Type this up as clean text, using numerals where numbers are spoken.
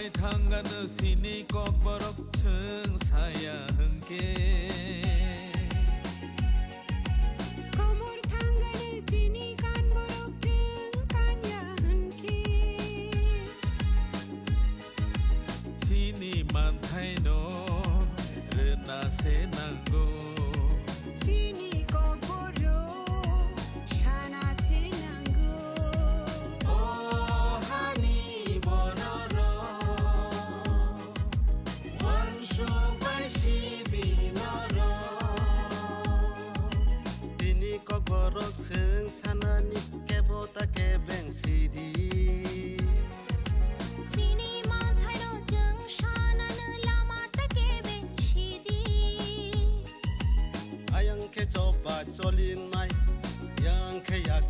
Kamai tanggan sini kok borok ceng saya hengke. Komor tanggan sini kan borok ceng kan ya hengke. Sini mantai no rena senanggo. Sini kok borok shana senanggo. Oh hani bonoro wanshu baisi binoro. Dini kok borok seng sanani kebota kebeng sidi. Sini mantai no jeng shana ne lama take beng shidi. Ayang ke coba colin mai yang ke yak